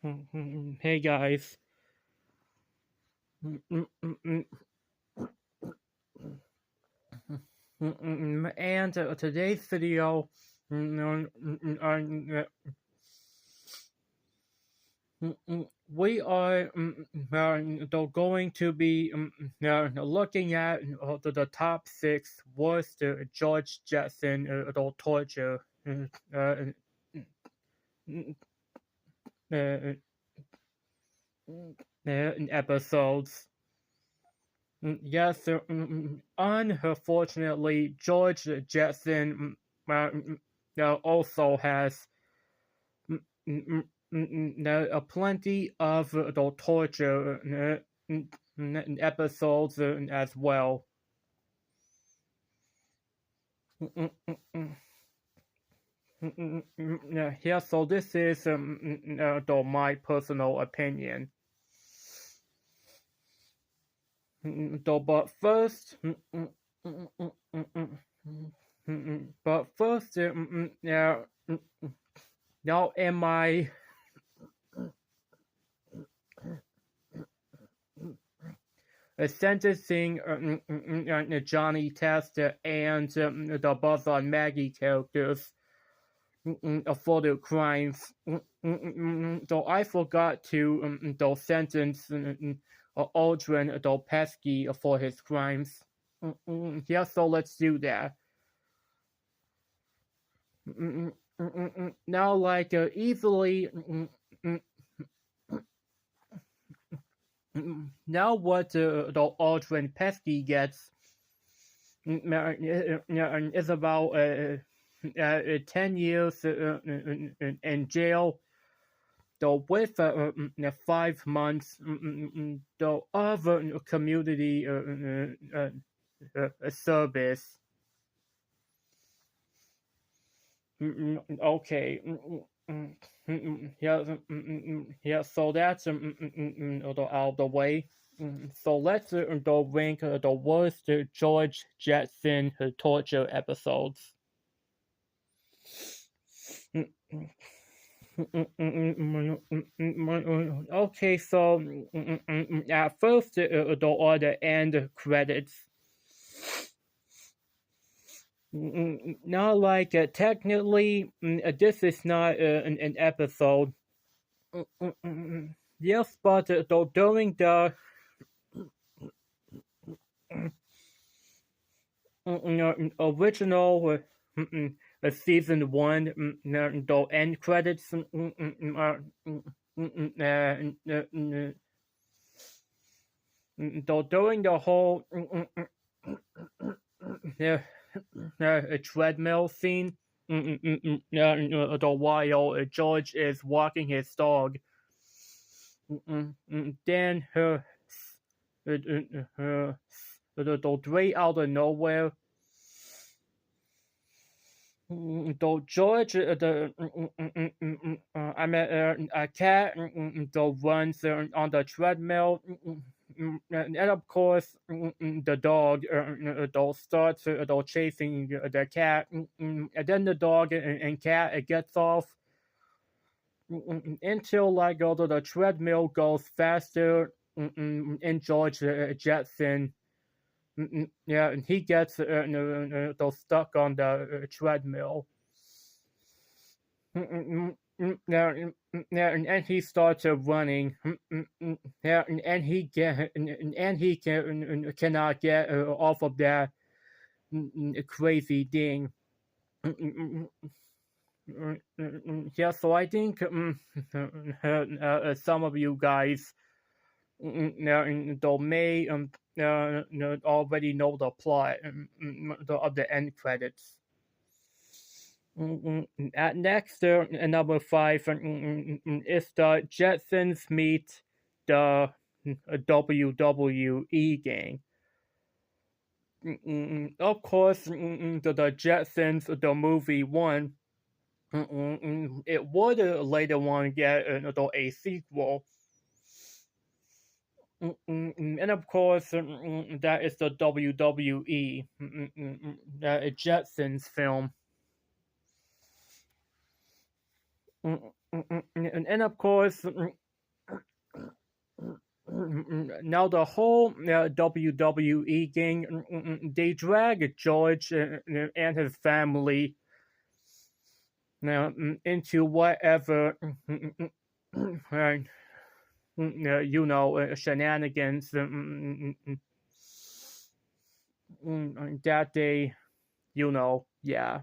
Hey guys. And today's video, we are going to be looking at the top six worst George Jetson torture uh, episodes. Yes, unfortunately, George Jetson also has plenty of the torture episodes as well. Yeah, so this is my personal opinion. But first, yeah, now in my sentencing Johnny Test and the Buzz on Maggie characters for their crimes. So I forgot to sentence Aldrin Pesky for his crimes. Yeah, so let's do that. Now, like easily. Now what the Aldrin Pesky gets is about 10 years in jail, though with 5 months though of community service. Okay. Yeah, so that's out of the way. So let's rank the worst George Jetson torture episodes. Okay, so at first there are the end credits. Not like technically, this is not an episode. Yes, but during the original season 1, the end credits during the whole treadmill scene, while George is walking his dog, then straight out of nowhere, though George, a cat, runs on the treadmill, and of course, the dog starts chasing the cat, and then the dog and cat gets off until like the treadmill goes faster, and George Jetson. Yeah, and he gets stuck on the treadmill. And he starts running. Yeah, and he cannot get off of that crazy thing. Yeah, so I think some of you guys may already know the plot of the end credits. At next, number 5 is the Jetsons meet the WWE gang. Of course, the Jetsons, the movie 1, it would later on get a sequel. And of course, that is the WWE Jetsons film. and of course, now the whole WWE gang, they drag George and his family now into whatever shenanigans that they yeah.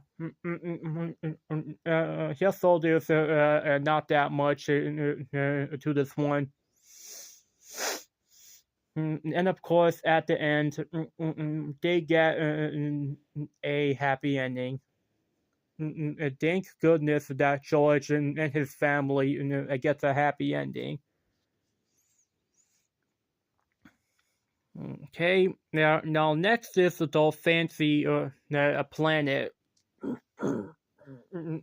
Just so there's not that much to this one. And of course, at the end, they get a happy ending. Thank goodness that George and his family gets a happy ending. Okay, now next is the fancy planet.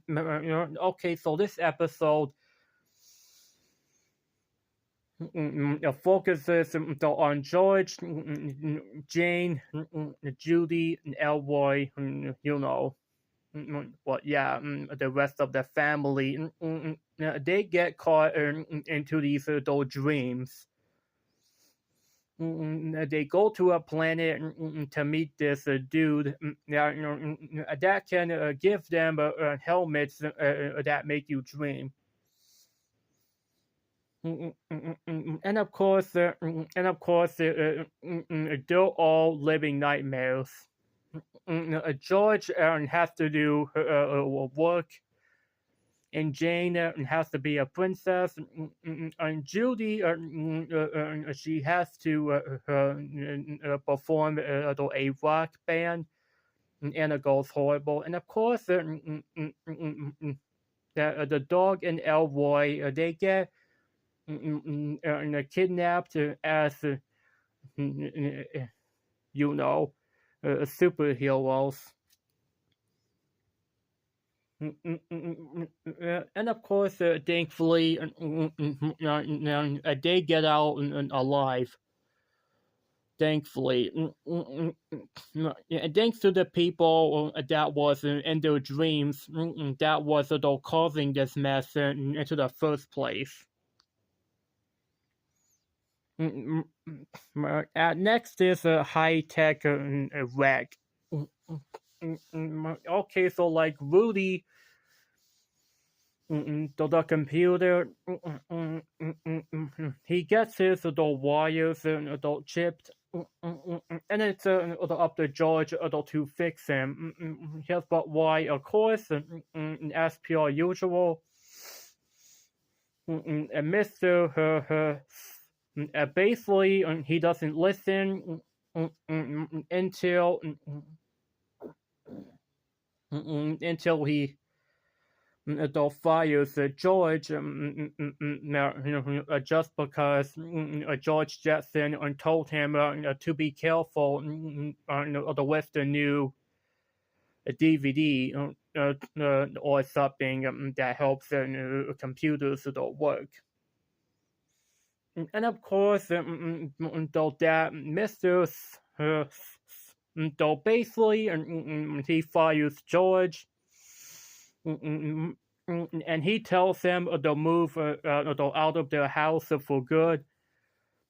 Okay, so this episode focuses on George, Jane, Judy, and Elroy, but yeah, the rest of the family, they get caught into these dreams. They go to a planet to meet this dude that can give them helmets that make you dream. And of course, they're all living nightmares. George has to do work, and Jane has to be a princess, and Judy she has to perform a rock band, and it goes horrible. And of course, the dog and Elroy they get kidnapped as superheroes. And of course, thankfully, they get out alive. Thankfully, and thanks to the people that was in their dreams that was causing this mess into the first place. Next is a high-tech wreck. Okay, so like Rudy, the computer, he gets his wires chipped, and it's up to George to fix him. Yes, but why? Of course, as per usual, Mr. Basically, he doesn't listen until he fires George just because George Jetson told him to be careful with the new DVD or something that helps computers work. And of course, though that Mr. Though basically he fires George, and he tells him to move out of their house for good,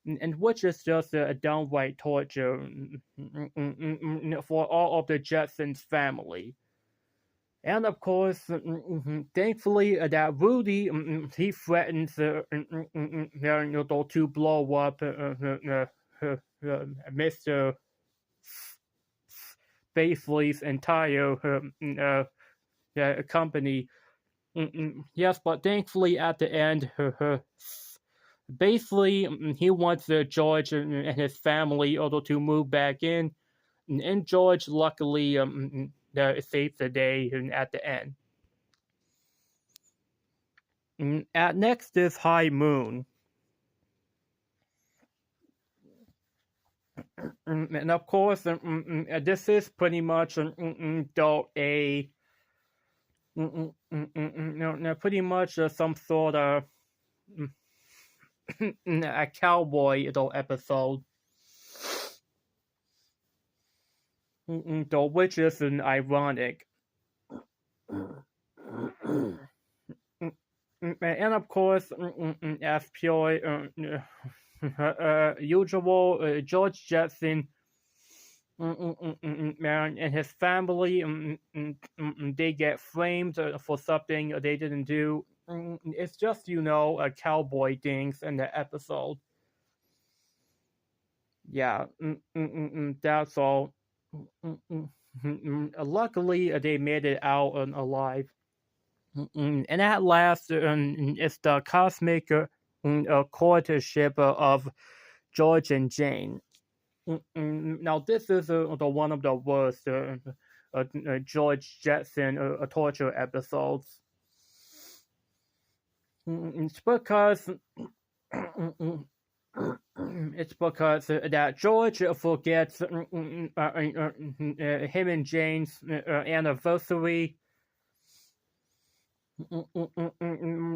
and which is just a downright torture for all of the Jetsons family. And of course, thankfully, that Rudy he threatens to blow up Mr. Basically's entire company. Yes, but thankfully at the end, basically he wants George and his family to move back in, and George luckily saves the day at the end. At next is High Moon. And of course, this is pretty much pretty much some sort of a cowboy episode, which is ironic. And of course, as pure usual, George Jetson and his family, they get framed for something they didn't do. It's just, cowboy things in the episode. Yeah, that's all. Luckily, they made it out alive. And at last, it's the cosmic courtship of George and Jane. Now, this is the one of the worst George Jetson torture episodes. It's because that George forgets him and Jane's anniversary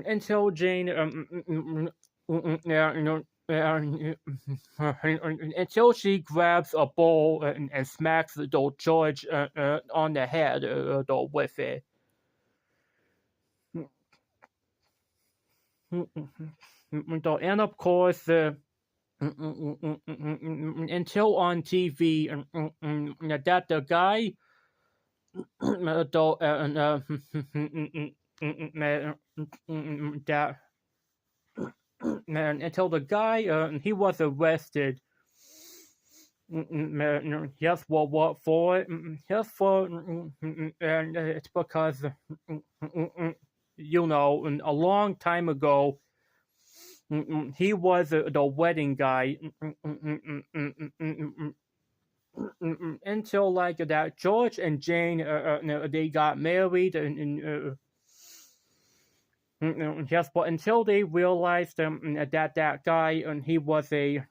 until Jane until she grabs a bowl and smacks the George on the head with it. And of course, until on TV, that the guy, until the guy he was arrested. Yes, for what for? Yes, for it's because a long time ago he was the wedding guy until like that George and Jane they got married and yes, but until they realized that guy he was an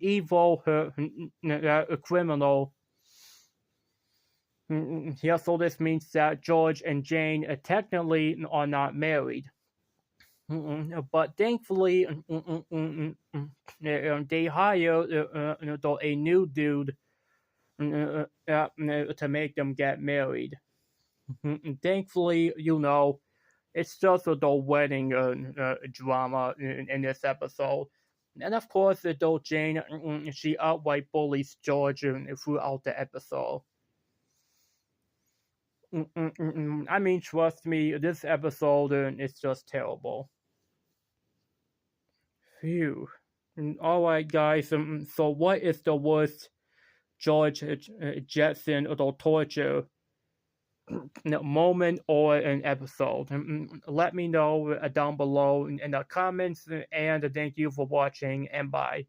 evil criminal. Yeah, so this means that George and Jane technically are not married. But thankfully, they hired a new dude to make them get married. Thankfully, it's just the wedding drama in this episode. And of course, though Jane, she outright bullies George throughout the episode. I mean, trust me, this episode is just terrible. Phew. Alright, guys, so what is the worst George Jetson or torture moment or an episode? Let me know down below in the comments, and thank you for watching, and bye.